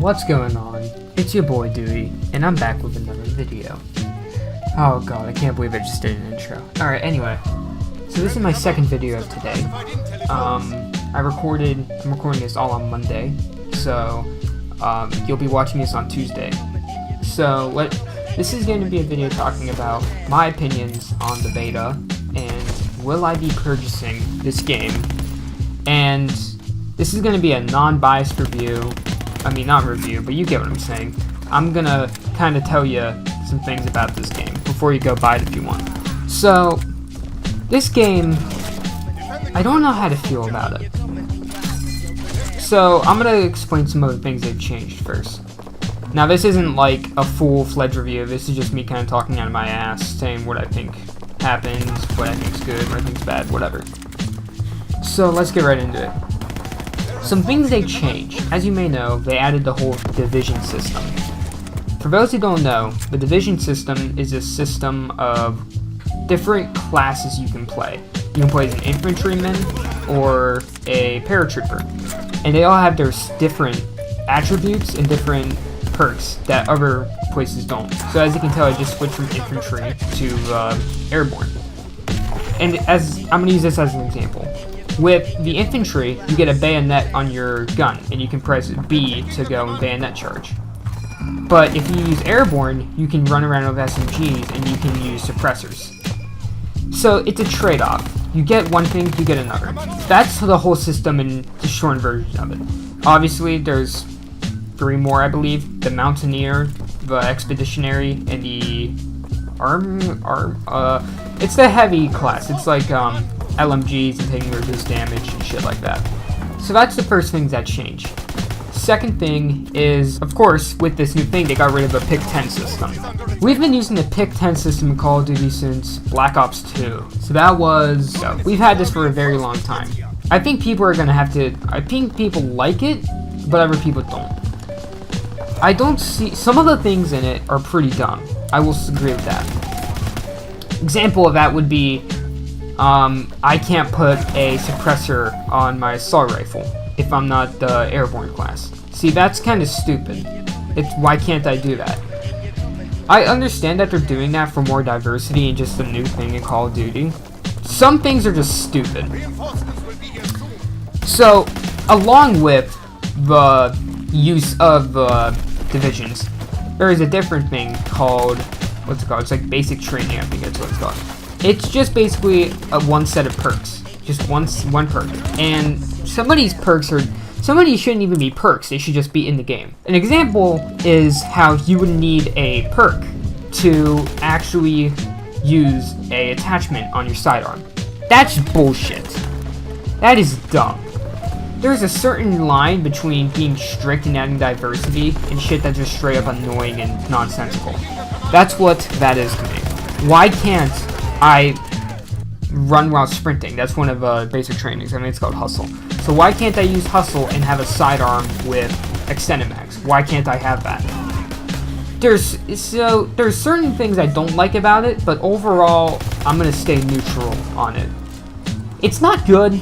What's going on? It's your boy Dewey, and I'm back with another video. Oh god, I can't believe I just did an intro. Alright, anyway. So this is my second video of today. I'm recording this all on Monday, so you'll be watching this on Tuesday. So this is going to be a video talking about my opinions on the beta, and will I be purchasing this game, and this is going to be a non-biased review. I mean, not review, but you get what I'm saying. I'm gonna kind of tell you some things about this game before you go buy it if you want. So, this game, I don't know how to feel about it. So, I'm gonna explain some of the things they've changed first. Now, this isn't like a full-fledged review. This is just me kind of talking out of my ass, saying what I think happens, what I think's good, what I think's bad, whatever. So, let's get right into it. Some things they changed. As you may know, they added the whole division system. For those who don't know, the division system is a system of different classes you can play. You can play as an infantryman or a paratrooper. And they all have their different attributes and different perks that other places don't. So as you can tell, I just switched from infantry to airborne. And I'm going to use this as an example. With the infantry, you get a bayonet on your gun, and you can press B to go and bayonet charge. But if you use airborne, you can run around with SMGs, and you can use suppressors. So it's a trade-off. You get one thing, you get another. That's the whole system in the shortened version of it. Obviously, there's 3 more, I believe. The Mountaineer, the Expeditionary, and the it's the heavy class. It's like, LMGs and taking reduced damage and shit like that. So that's the first thing that changed. Second thing is, of course, with this new thing, they got rid of the Pick 10 system. We've been using the Pick 10 system in Call of Duty since Black Ops 2. So we've had this for a very long time. I think people like it, but other people don't. I don't see, some of the things in it are pretty dumb. I will agree with that. Example of that would be, I can't put a suppressor on my assault rifle if I'm not the airborne class. See, that's kind of stupid. Why can't I do that? I understand that they're doing that for more diversity and just a new thing in Call of Duty. Some things are just stupid. So, along with the use of divisions, there is a different thing called, what's it called? It's like basic training, I think that's what it's called. It's just basically one set of perks. Just one perk. And some of these shouldn't even be perks. They should just be in the game. An example is how you would need a perk to actually use a attachment on your sidearm. That's bullshit. That is dumb. There's a certain line between being strict and adding diversity and shit that's just straight up annoying and nonsensical. That's what that is to me. Why can't I run while sprinting? That's one of basic trainings. I mean, it's called hustle. So why can't I use hustle and have a sidearm with extended mags? Why can't I have that? There's certain things I don't like about it, but overall, I'm gonna stay neutral on it. It's not good.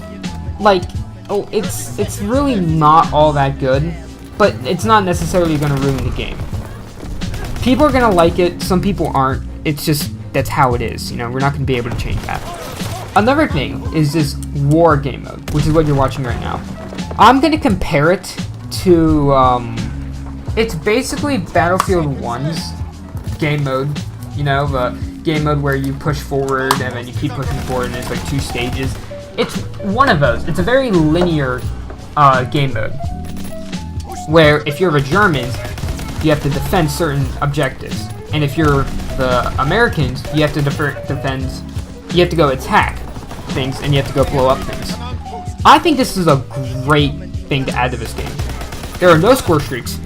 Like, it's really not all that good, but it's not necessarily gonna ruin the game. People are gonna like it. Some people aren't. It's just, that's how it is, you know, we're not going to be able to change that. Another thing is this war game mode, which is what you're watching right now. I'm going to compare it to, it's basically Battlefield 1's game mode, you know, the game mode where you push forward and then you keep pushing forward and there's like 2 stages. It's one of those. It's a very linear game mode, where if you're the Germans, you have to defend certain objectives. And if you're the Americans, you have to you have to go attack things, and you have to go blow up things. I think this is a great thing to add to this game. There are no score streaks.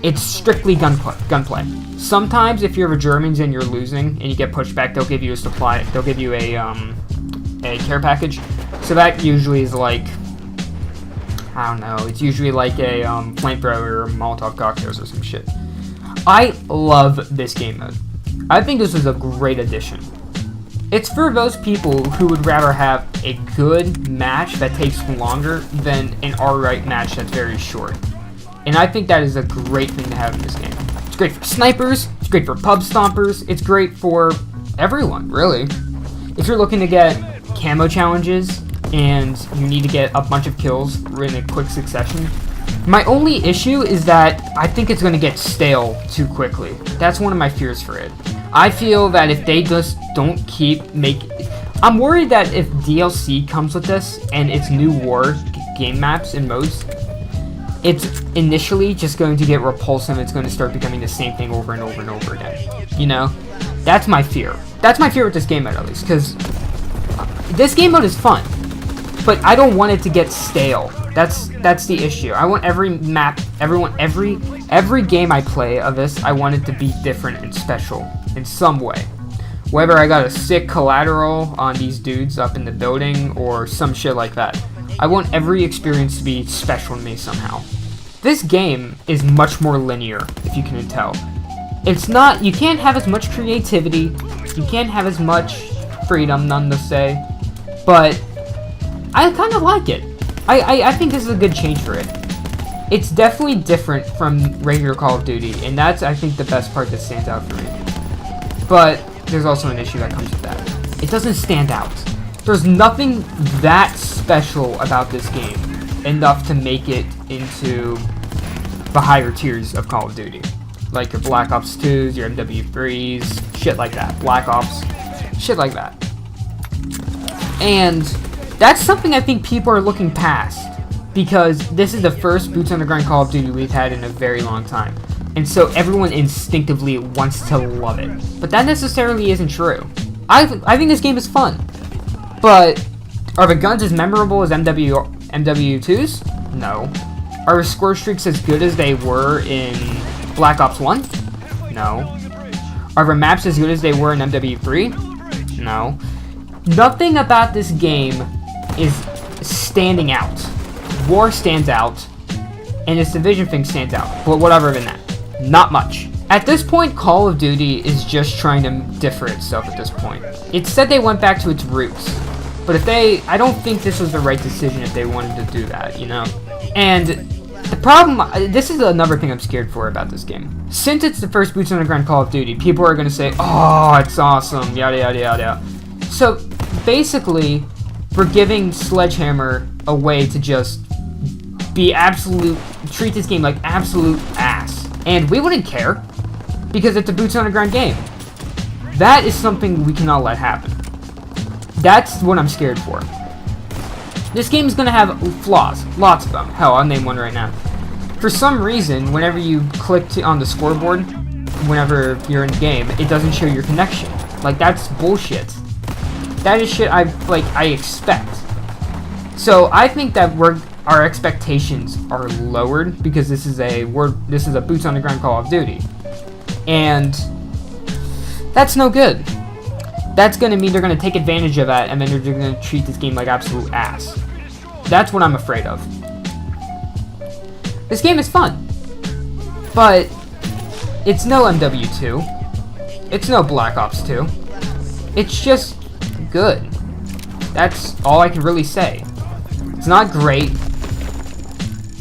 It's strictly gunplay. Sometimes, if you're the Germans and you're losing, and you get pushed back, they'll give you a supply, they'll give you a care package. So that usually is like, I don't know, it's usually like a flamethrower or Molotov cocktails or some shit. I love this game mode. I think this is a great addition. It's for those people who would rather have a good match that takes longer than an alright match that's very short. And I think that is a great thing to have in this game. It's great for snipers, it's great for pub stompers, it's great for everyone, really. If you're looking to get camo challenges and you need to get a bunch of kills in a quick succession, my only issue is that I think it's going to get stale too quickly. That's one of my fears for it. I feel that if they just don't I'm worried that if DLC comes with this and it's new war game maps and modes, it's initially just going to get repulsive. It's going to start becoming the same thing over and over and over again. You know? That's my fear. That's my fear with this game mode, at least, because this game mode is fun, but I don't want it to get stale. That's the issue. I want every map, every game I play of this, I want it to be different and special in some way. Whether I got a sick collateral on these dudes up in the building or some shit like that. I want every experience to be special to me somehow. This game is much more linear, if you can tell. It's not, you can't have as much creativity, you can't have as much freedom, none to say, but I kind of like it. I think this is a good change for it. It's definitely different from regular Call of Duty, and that's, I think, the best part that stands out for me. But there's also an issue that comes with that. It doesn't stand out. There's nothing that special about this game enough to make it into the higher tiers of Call of Duty. Like your Black Ops 2s, your MW3s, shit like that. Black Ops, shit like that. And that's something I think people are looking past, because this is the first boots on the ground Call of Duty we've had in a very long time. And so everyone instinctively wants to love it. But that necessarily isn't true. I think this game is fun. But are the guns as memorable as MW2s? No. Are the score streaks as good as they were in Black Ops 1? No. Are the maps as good as they were in MW3? No. Nothing about this game is standing out. War stands out, and this Division thing stands out. But whatever than that. Not much. At this point, Call of Duty is just trying to differ itself at this point. It said they went back to its roots. But I don't think this was the right decision if they wanted to do that, you know? And the problem, this is another thing I'm scared for about this game. Since it's the first boots on the ground Call of Duty, people are going to say, oh, it's awesome, yada, yada, yada. So, basically, we're giving Sledgehammer a way to just treat this game like absolute ass. And we wouldn't care, because it's a boots on the ground game. That is something we cannot let happen. That's what I'm scared for. This game is going to have flaws, lots of them. Hell, I'll name one right now. For some reason, whenever you click on the scoreboard, whenever you're in the game, it doesn't show your connection. Like, that's bullshit. That is shit I expect. So I think that our expectations are lowered because this is a boots on the ground Call of Duty, and that's no good. That's gonna mean they're gonna take advantage of that, and then they're gonna treat this game like absolute ass. That's what I'm afraid of. This game is fun, but it's no MW2. It's no Black Ops 2. It's just good. That's all I can really say. It's not great.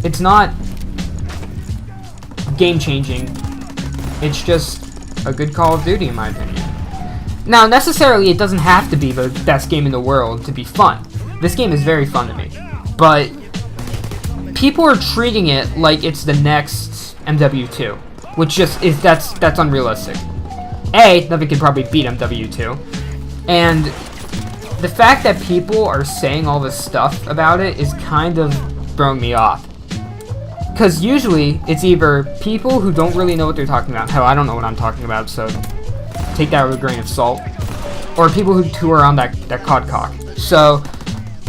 It's not game-changing. It's just a good Call of Duty, in my opinion. Now, necessarily, it doesn't have to be the best game in the world to be fun. This game is very fun to me. But people are treating it like it's the next MW2, which just is that's unrealistic. Nothing can probably beat MW2. And the fact that people are saying all this stuff about it is kind of throwing me off. Because usually, it's either people who don't really know what they're talking about. Hell, I don't know what I'm talking about, so take that with a grain of salt. Or people who are on that COD cock. So,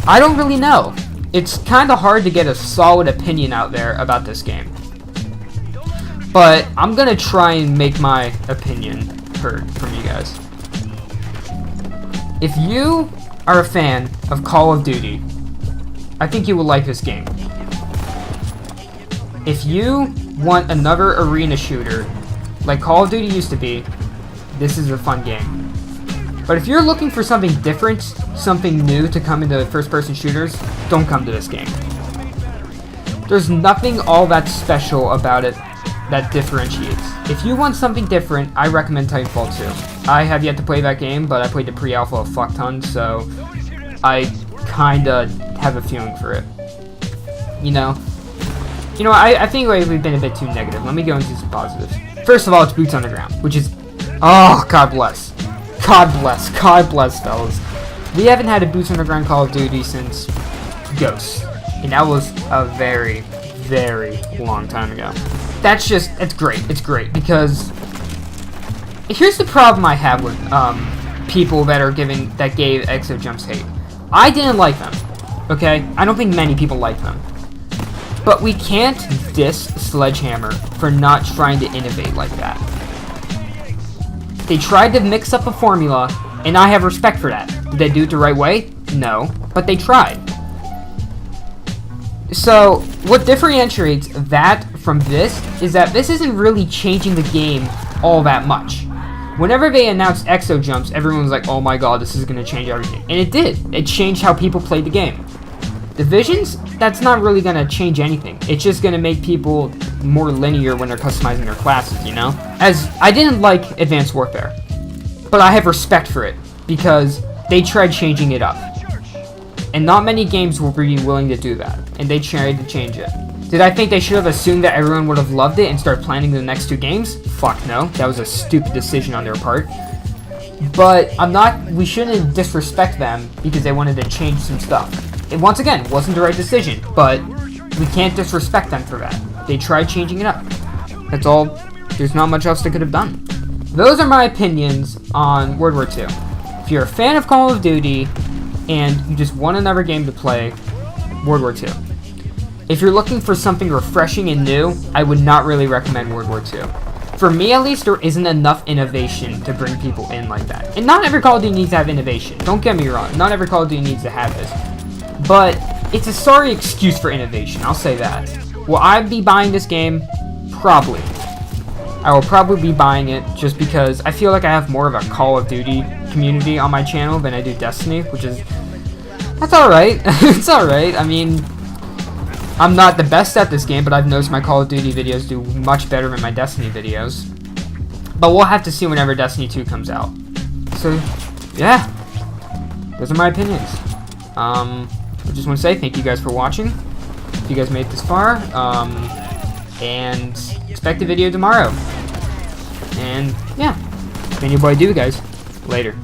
I don't really know. It's kind of hard to get a solid opinion out there about this game. But I'm going to try and make my opinion heard from you guys. If you are a fan of Call of Duty, I think you will like this game. If you want another arena shooter, like Call of Duty used to be, this is a fun game. But if you're looking for something different, something new to come into first-person shooters, don't come to this game. There's nothing all that special about it that differentiates. If you want something different, I recommend Titanfall 2. I have yet to play that game, but I played the pre-alpha a fuck ton, so I kinda have a feeling for it. You know, I think like, we've been a bit too negative. Let me go into some positives. First of all, it's Boots on the Ground, which is, oh, God bless. God bless, fellas. We haven't had a Boots on the Ground Call of Duty since Ghosts, and that was a very, very long time ago. It's great, because here's the problem I have with people that gave Exo Jumps hate. I didn't like them, okay? I don't think many people like them. But we can't diss Sledgehammer for not trying to innovate like that. They tried to mix up a formula, and I have respect for that. Did they do it the right way? No, but they tried. So, what differentiates that from this is that this isn't really changing the game all that much. Whenever they announced Exo Jumps, everyone was like, oh my god, this is going to change everything. And it did. It changed how people played the game. Divisions, that's not really going to change anything. It's just going to make people more linear when they're customizing their classes, you know? As I didn't like Advanced Warfare, but I have respect for it because they tried changing it up. And not many games will be willing to do that, and they tried to change it. Did I think they should have assumed that everyone would have loved it and start planning the next 2 games? Fuck no. That was a stupid decision on their part. But we shouldn't disrespect them because they wanted to change some stuff. It, once again, wasn't the right decision, but we can't disrespect them for that. They tried changing it up. That's all. There's not much else they could have done. Those are my opinions on World War II. If you're a fan of Call of Duty and you just want another game to play, World War II. If you're looking for something refreshing and new, I would not really recommend World War II. For me, at least, there isn't enough innovation to bring people in like that. And not every Call of Duty needs to have innovation. Don't get me wrong. Not every Call of Duty needs to have this. But it's a sorry excuse for innovation. I'll say that. Will I be buying this game? Probably. I will probably be buying it just because I feel like I have more of a Call of Duty community on my channel than I do Destiny, which is... That's alright. It's alright. I mean... I'm not the best at this game, but I've noticed my Call of Duty videos do much better than my Destiny videos. But we'll have to see whenever Destiny 2 comes out. So, yeah. Those are my opinions. I just want to say thank you guys for watching. If you guys made it this far. And expect a video tomorrow. And, yeah. Been your boy Do, guys. Later.